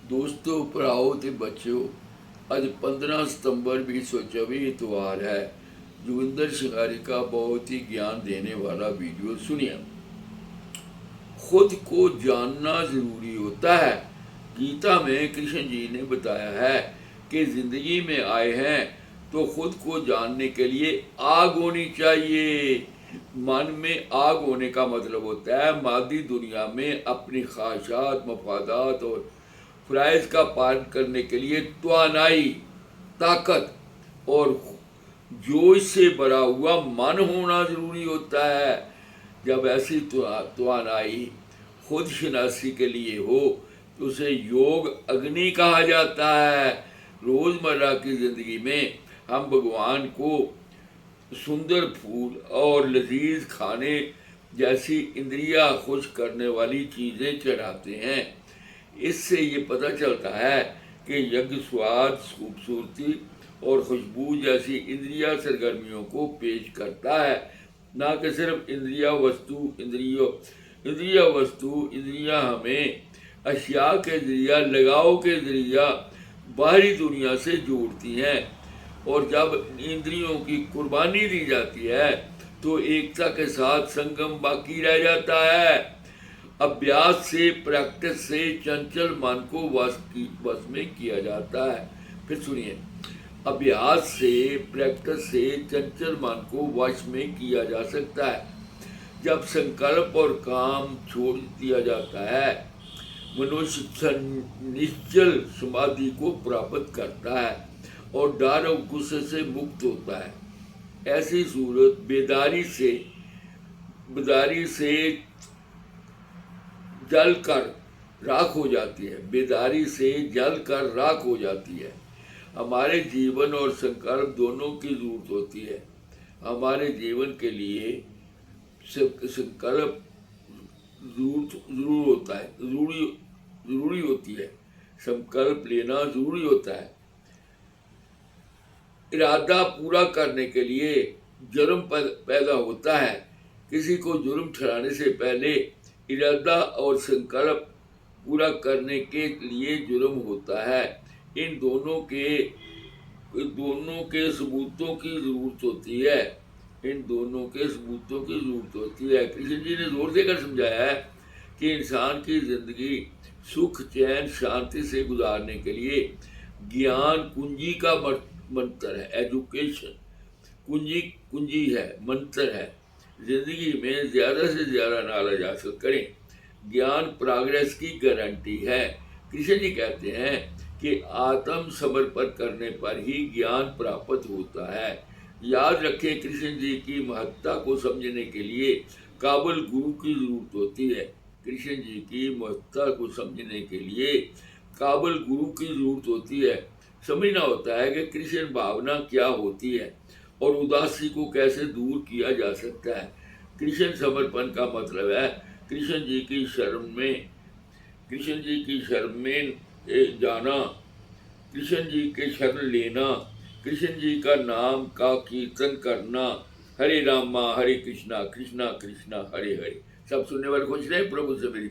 दोस्तों भराओ ते बच्चों, अज 15 सितंबर 2024 इतवार है। जोगिंदर शिंगारी का बहुत ही ज्ञान देने वाला वीडियो सुनिए। खुद को जानना जरूरी होता है। गीता में कृष्ण जी ने बताया है कि जिंदगी में आए हैं तो खुद को जानने के लिए आग होनी चाहिए। मन में आग होने का मतलब होता है मादी दुनिया में अपनी ख्वाहिशात, मफादात और फ़राइज़ का पालन करने के लिए तवानाई, ताकत और जोश से भरा हुआ मन होना ज़रूरी होता है। जब ऐसी तवानाई खुद शनासी के लिए हो तो उसे योग अग्नि कहा जाता है। रोज़मर्रा की ज़िंदगी में हम भगवान को सुंदर फूल और लजीज खाने जैसी इंद्रियां खुश करने वाली चीज़ें चढ़ाते हैं। इससे ये पता चलता है कि यज्ञ स्वाद, खूबसूरती और खुशबू जैसी इंद्रिया सरगर्मियों को पेश करता है, ना कि सिर्फ इंद्रिया हमें अशिया के ज़रिया, लगाव के ज़रिया बाहरी दुनिया से जोड़ती हैं। और जब इंद्रियों की कुर्बानी दी जाती है तो एकता के साथ संगम बाकी रह जाता है। अभ्यास से, प्रैक्टिस से चंचल मन को वश में किया जाता है। फिर सुनिए, अभ्यास से, प्रैक्टिस से चंचल मन को वश में किया जा सकता है। जब संकल्प और काम छोड़ दिया जाता है, मनुष्य निश्चल समाधि को प्राप्त करता है और डर और गुस्से से मुक्त होता है। ऐसी सूरत बेदारी से जल कर राख हो जाती है। बेदारी से जल कर राख हो जाती है। हमारे जीवन और संकल्प दोनों की जरूरत होती है। हमारे जीवन के लिए संकल्प जरूरी होती है। संकल्प लेना जरूरी होता है। इरादा पूरा करने के लिए जुर्म पैदा होता है। किसी को जुर्म ठहराने से पहले इरादा और संकल्प पूरा करने के लिए जुर्म होता है। इन दोनों के सबूतों की जरूरत होती है। कृष्ण जी ने जोर देकर समझाया है कि इंसान की जिंदगी सुख, चैन, शांति से गुजारने के लिए ज्ञान कुंजी का मंत्र है। एजुकेशन कुंजी है, मंत्र है। जिंदगी में ज़्यादा से ज़्यादा नॉलेज हासिल करें। ज्ञान प्रोग्रेस की गारंटी है। कृष्ण जी कहते हैं कि आत्म समर्पण करने पर ही ज्ञान प्राप्त होता है। याद रखें, कृष्ण जी की महत्ता को समझने के लिए काबिल गुरु की जरूरत होती है। कृष्ण जी की महत्ता को समझने के लिए काबिल गुरु की जरूरत होती है। समझना होता है कि कृष्ण भावना क्या होती है और उदासी को कैसे दूर किया जा सकता है। कृष्ण समर्पण का मतलब है कृष्ण जी की शरण में जाना, कृष्ण जी के शरण लेना, कृष्ण जी का नाम का कीर्तन करना। हरे रामा हरे कृष्णा, कृष्णा कृष्णा हरे हरे। सब सुनने वाले खुश रहे। प्रभु से मेरी